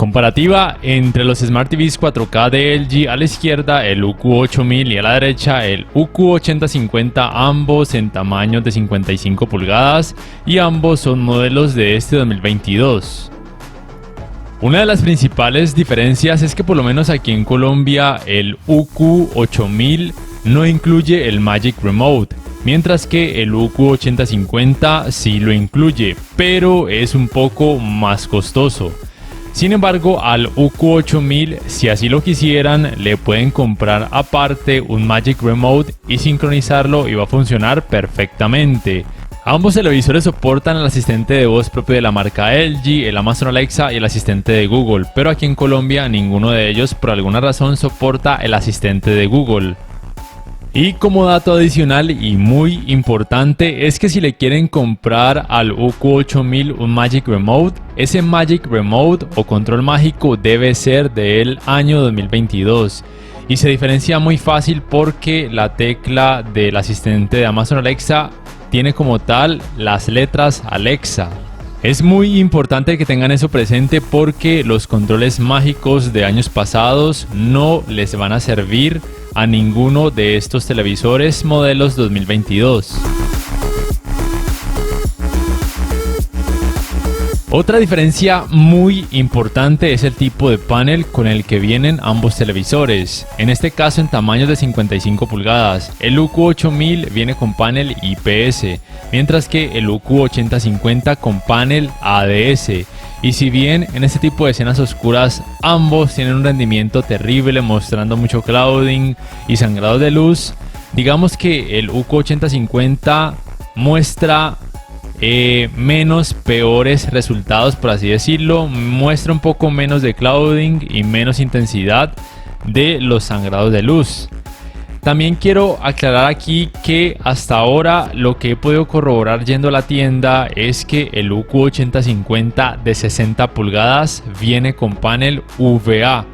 Comparativa entre los Smart TVs 4K de LG, a la izquierda el UQ8000 y a la derecha el UQ8050, ambos en tamaños de 55 pulgadas y ambos son modelos de este 2022. Una de las principales diferencias es que por lo menos aquí en Colombia el UQ8000 no incluye el Magic Remote, mientras que el UQ8050 sí lo incluye, pero es un poco más costoso. Sin embargo, al UQ8000, si así lo quisieran, le pueden comprar aparte un Magic Remote y sincronizarlo y va a funcionar perfectamente. Ambos televisores soportan el asistente de voz propio de la marca LG, el Amazon Alexa y el asistente de Google, pero aquí en Colombia ninguno de ellos por alguna razón soporta el asistente de Google. Y como dato adicional y muy importante es que si le quieren comprar al UQ8000 un Magic Remote, ese Magic Remote o control mágico debe ser del año 2022. Y se diferencia muy fácil porque la tecla del asistente de Amazon Alexa tiene como tal las letras Alexa. Es muy importante que tengan eso presente porque los controles mágicos de años pasados no les van a servir a ninguno de estos televisores modelos 2022. Otra diferencia muy importante es el tipo de panel con el que vienen ambos televisores, en este caso en tamaños de 55 pulgadas. El UQ8000 viene con panel IPS, mientras que el UQ8050 con panel ADS. Y si bien en este tipo de escenas oscuras ambos tienen un rendimiento terrible mostrando mucho clouding y sangrado de luz, digamos que el UQ8050 muestra menos peores resultados, por así decirlo, muestra un poco menos de clouding y menos intensidad de los sangrados de luz. También quiero aclarar aquí que hasta ahora lo que he podido corroborar yendo a la tienda es que el UQ8050 de 60 pulgadas viene con panel VA,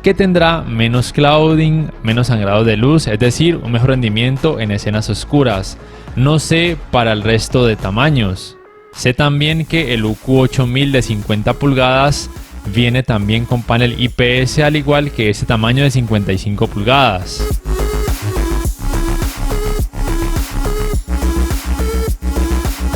que tendrá menos clouding, menos sangrado de luz, es decir, un mejor rendimiento en escenas oscuras. No sé para el resto de tamaños. Sé también que el UQ8000 de 50 pulgadas viene también con panel IPS, al igual que ese tamaño de 55 pulgadas.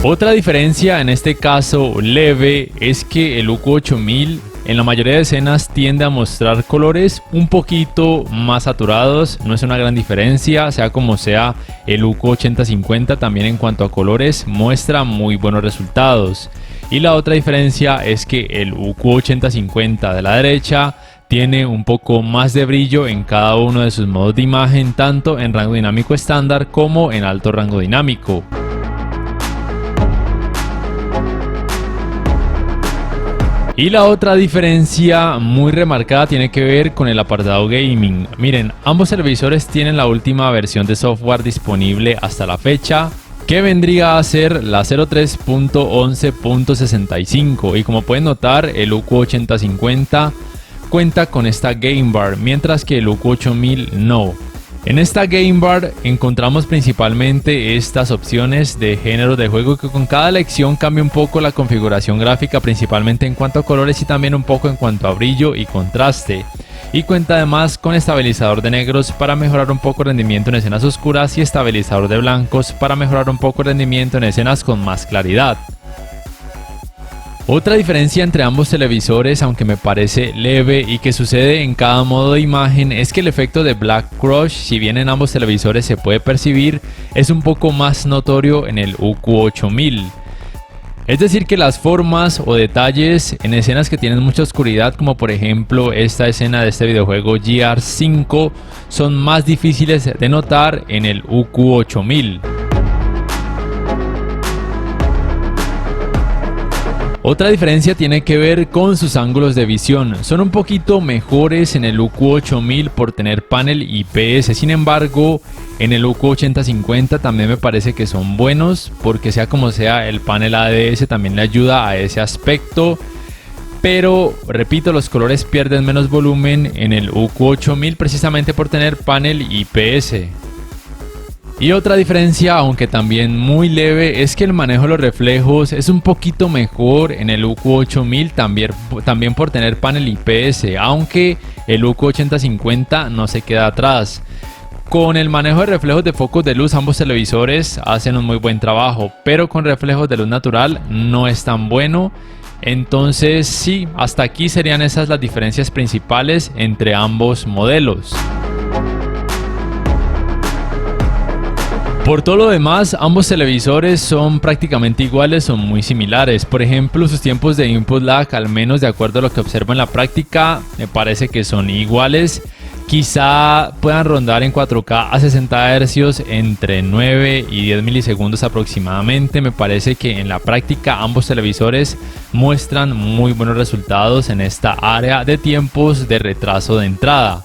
Otra diferencia, en este caso leve, es que el UQ8000 en la mayoría de escenas tiende a mostrar colores un poquito más saturados. No es una gran diferencia, sea como sea, el UQ8050 también en cuanto a colores muestra muy buenos resultados. Y la otra diferencia es que el UQ8050 de la derecha tiene un poco más de brillo en cada uno de sus modos de imagen, tanto en rango dinámico estándar como en alto rango dinámico. Y la otra diferencia muy remarcada tiene que ver con el apartado gaming. Miren, ambos televisores tienen la última versión de software disponible hasta la fecha, que vendría a ser la 03.11.65, y como pueden notar el UQ8050 cuenta con esta Game Bar, mientras que el UQ8000 no. En esta Game Bar encontramos principalmente estas opciones de género de juego, que con cada elección cambia un poco la configuración gráfica, principalmente en cuanto a colores y también un poco en cuanto a brillo y contraste. Y cuenta además con estabilizador de negros para mejorar un poco el rendimiento en escenas oscuras y estabilizador de blancos para mejorar un poco el rendimiento en escenas con más claridad. Otra diferencia entre ambos televisores, aunque me parece leve y que sucede en cada modo de imagen, es que el efecto de Black Crush, si bien en ambos televisores se puede percibir, es un poco más notorio en el UQ8000. Es decir, que las formas o detalles en escenas que tienen mucha oscuridad, como por ejemplo esta escena de este videojuego GR5, son más difíciles de notar en el UQ8000. Otra diferencia tiene que ver con sus ángulos de visión. Son un poquito mejores en el UQ8000 por tener panel IPS. Sin embargo, en el UQ8050 también me parece que son buenos, porque sea como sea, el panel ADS también le ayuda a ese aspecto. Pero, repito, los colores pierden menos volumen en el UQ8000 precisamente por tener panel IPS. Y otra diferencia, aunque también muy leve, es que el manejo de los reflejos es un poquito mejor en el UQ8000, también por tener panel IPS, aunque el UQ8050 no se queda atrás. Con el manejo de reflejos de focos de luz, ambos televisores hacen un muy buen trabajo, pero con reflejos de luz natural no es tan bueno. Entonces sí, hasta aquí serían esas las diferencias principales entre ambos modelos. Por todo lo demás, ambos televisores son prácticamente iguales o muy similares. Por ejemplo, sus tiempos de input lag, al menos de acuerdo a lo que observo en la práctica, me parece que son iguales. Quizá puedan rondar en 4K a 60 Hz entre 9 y 10 milisegundos aproximadamente. Me parece que en la práctica ambos televisores muestran muy buenos resultados en esta área de tiempos de retraso de entrada.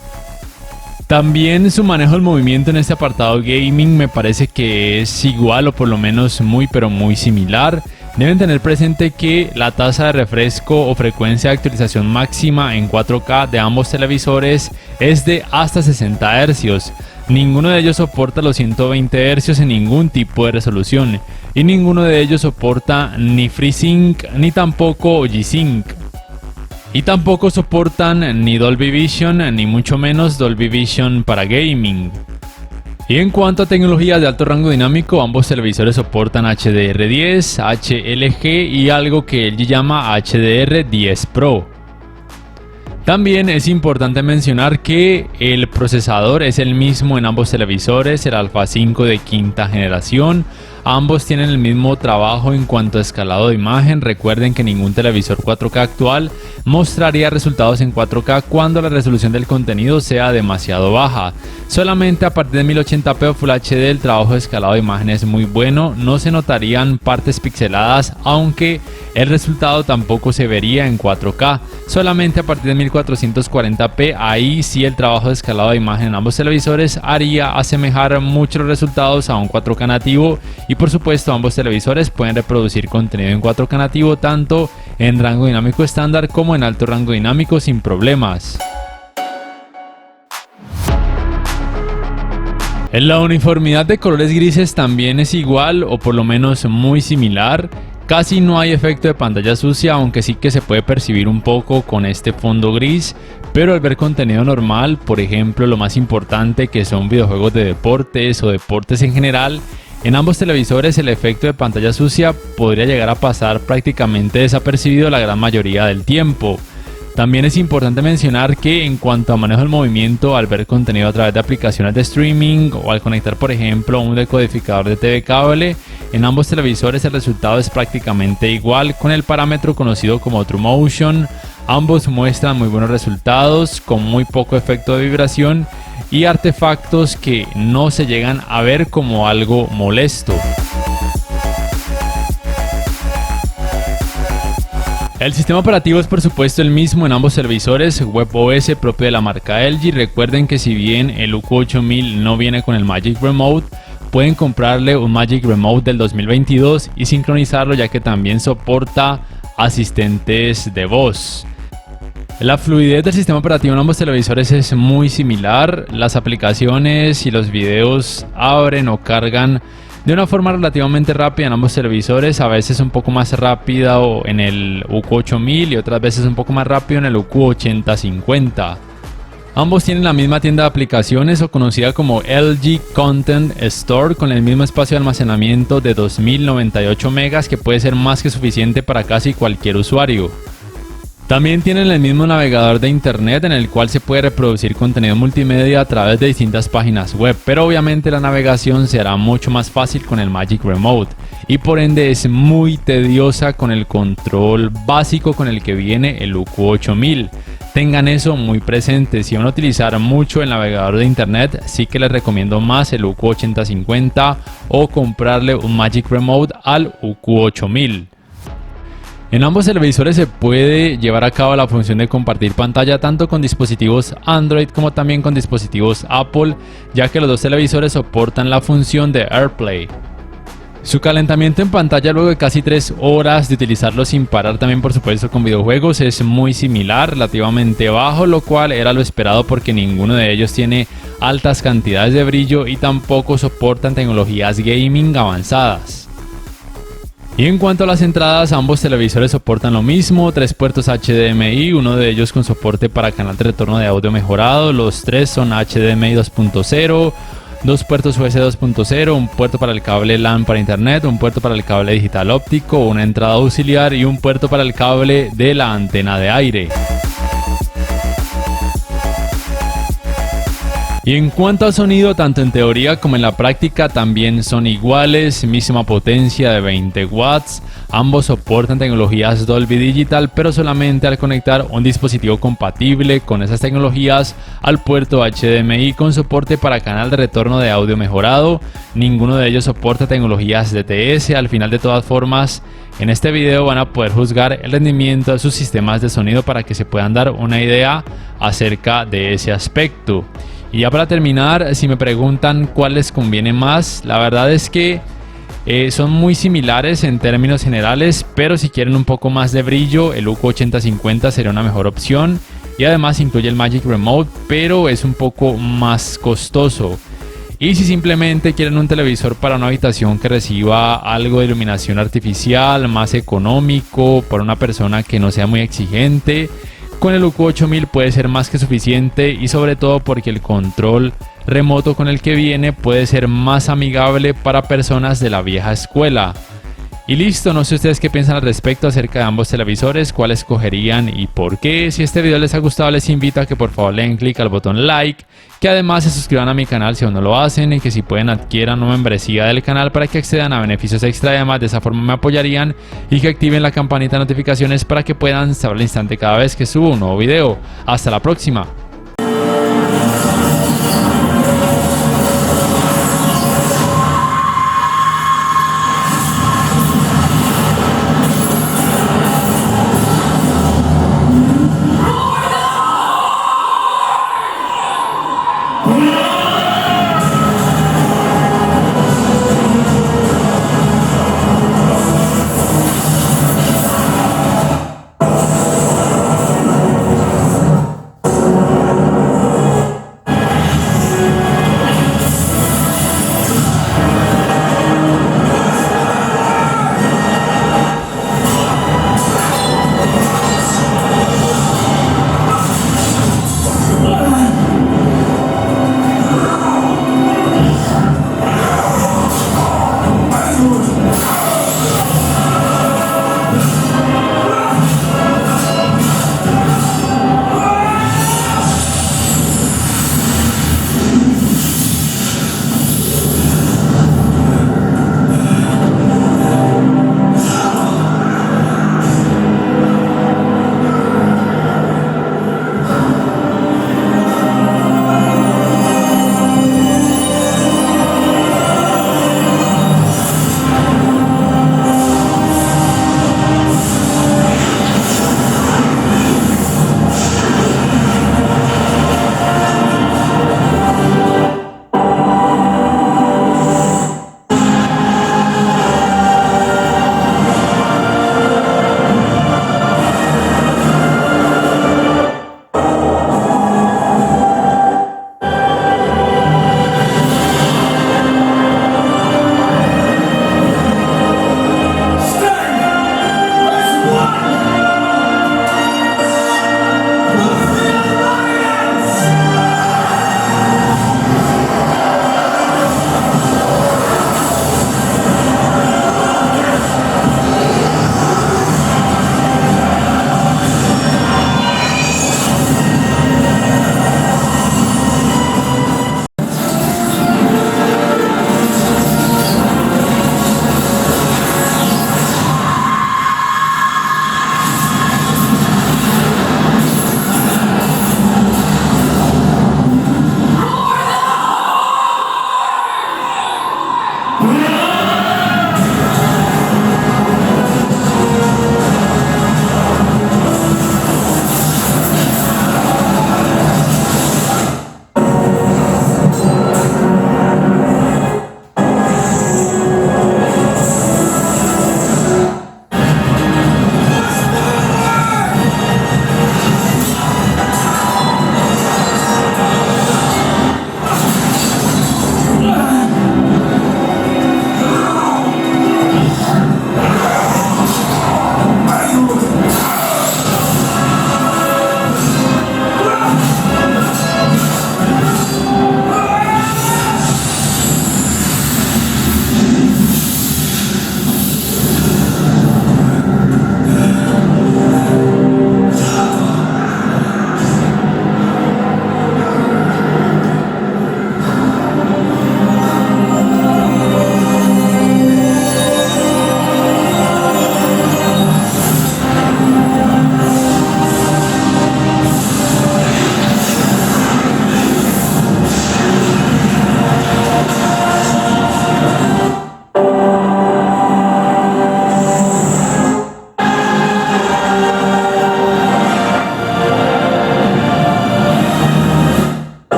También su manejo del movimiento en este apartado gaming me parece que es igual o por lo menos muy similar. Deben tener presente que la tasa de refresco o frecuencia de actualización máxima en 4K de ambos televisores es de hasta 60 Hz. Ninguno de ellos soporta los 120 Hz en ningún tipo de resolución y ninguno de ellos soporta ni FreeSync ni tampoco G-Sync. Y tampoco soportan ni Dolby Vision ni mucho menos Dolby Vision para gaming. Y en cuanto a tecnologías de alto rango dinámico, ambos televisores soportan HDR10, HLG y algo que LG llama HDR10 Pro. También es importante mencionar que el procesador es el mismo en ambos televisores, el Alpha 5 de quinta generación. Ambos tienen el mismo trabajo en cuanto a escalado de imagen. Recuerden que ningún televisor 4K actual mostraría resultados en 4K cuando la resolución del contenido sea demasiado baja. Solamente a partir de 1080p o Full HD el trabajo de escalado de imagen es muy bueno. No se notarían partes pixeladas, aunque el resultado tampoco se vería en 4K. Solamente a partir de 1440p, ahí sí el trabajo de escalado de imagen en ambos televisores haría asemejar mucho los resultados a un 4K nativo. Y por supuesto ambos televisores pueden reproducir contenido en 4K nativo tanto en rango dinámico estándar como en alto rango dinámico sin problemas. La uniformidad de colores grises también es igual o por lo menos muy similar. Casi no hay efecto de pantalla sucia, aunque sí que se puede percibir un poco con este fondo gris, pero al ver contenido normal, por ejemplo lo más importante que son videojuegos de deportes o deportes en general, en ambos televisores el efecto de pantalla sucia podría llegar a pasar prácticamente desapercibido la gran mayoría del tiempo. También es importante mencionar que en cuanto a manejo del movimiento, al ver contenido a través de aplicaciones de streaming o al conectar por ejemplo un decodificador de TV cable, en ambos televisores el resultado es prácticamente igual con el parámetro conocido como TrueMotion. Ambos muestran muy buenos resultados con muy poco efecto de vibración y artefactos que no se llegan a ver como algo molesto. El sistema operativo es por supuesto el mismo en ambos televisores, WebOS propio de la marca LG. Recuerden que si bien el UQ8000 no viene con el Magic Remote, pueden comprarle un Magic Remote del 2022 y sincronizarlo, ya que también soporta asistentes de voz. La fluidez del sistema operativo en ambos televisores es muy similar. Las aplicaciones y los videos abren o cargan de una forma relativamente rápida en ambos televisores, a veces un poco más rápida en el UQ8000 y otras veces un poco más rápido en el UQ8050. Ambos tienen la misma tienda de aplicaciones o conocida como LG Content Store, con el mismo espacio de almacenamiento de 2098 megas, que puede ser más que suficiente para casi cualquier usuario. También tienen el mismo navegador de internet en el cual se puede reproducir contenido multimedia a través de distintas páginas web, pero obviamente la navegación se hará mucho más fácil con el Magic Remote y por ende es muy tediosa con el control básico con el que viene el UQ8000. Tengan eso muy presente. Si van a utilizar mucho el navegador de internet, sí que les recomiendo más el UQ8050 o comprarle un Magic Remote al UQ8000. En ambos televisores se puede llevar a cabo la función de compartir pantalla tanto con dispositivos Android como también con dispositivos Apple, ya que los dos televisores soportan la función de AirPlay. Su calentamiento en pantalla luego de casi 3 horas de utilizarlo sin parar, también por supuesto con videojuegos, es muy similar, relativamente bajo, lo cual era lo esperado porque ninguno de ellos tiene altas cantidades de brillo y tampoco soportan tecnologías gaming avanzadas. Y en cuanto a las entradas, ambos televisores soportan lo mismo, 3 puertos HDMI, uno de ellos con soporte para canal de retorno de audio mejorado, los 3 son HDMI 2.0, 2 puertos USB 2.0, un puerto para el cable LAN para internet, un puerto para el cable digital óptico, una entrada auxiliar y un puerto para el cable de la antena de aire. Y en cuanto al sonido, tanto en teoría como en la práctica también son iguales, misma potencia de 20 watts, ambos soportan tecnologías Dolby Digital, pero solamente al conectar un dispositivo compatible con esas tecnologías al puerto HDMI con soporte para canal de retorno de audio mejorado. Ninguno de ellos soporta tecnologías DTS. Al final, de todas formas, en este video van a poder juzgar el rendimiento de sus sistemas de sonido para que se puedan dar una idea acerca de ese aspecto. Y ya para terminar, si me preguntan cuál les conviene más, la verdad es que son muy similares en términos generales, pero si quieren un poco más de brillo, el UQ8050 sería una mejor opción y además incluye el Magic Remote, pero es un poco más costoso. Y si simplemente quieren un televisor para una habitación que reciba algo de iluminación artificial, más económico, para una persona que no sea muy exigente, con el UQ8000 puede ser más que suficiente, y sobre todo porque el control remoto con el que viene puede ser más amigable para personas de la vieja escuela. Y listo, no sé ustedes qué piensan al respecto acerca de ambos televisores, cuál escogerían y por qué. Si este video les ha gustado, les invito a que por favor le den clic al botón like, que además se suscriban a mi canal si aún no lo hacen, y que si pueden adquieran una membresía del canal para que accedan a beneficios extra, y además de esa forma me apoyarían, y que activen la campanita de notificaciones para que puedan saber al instante cada vez que subo un nuevo video. Hasta la próxima.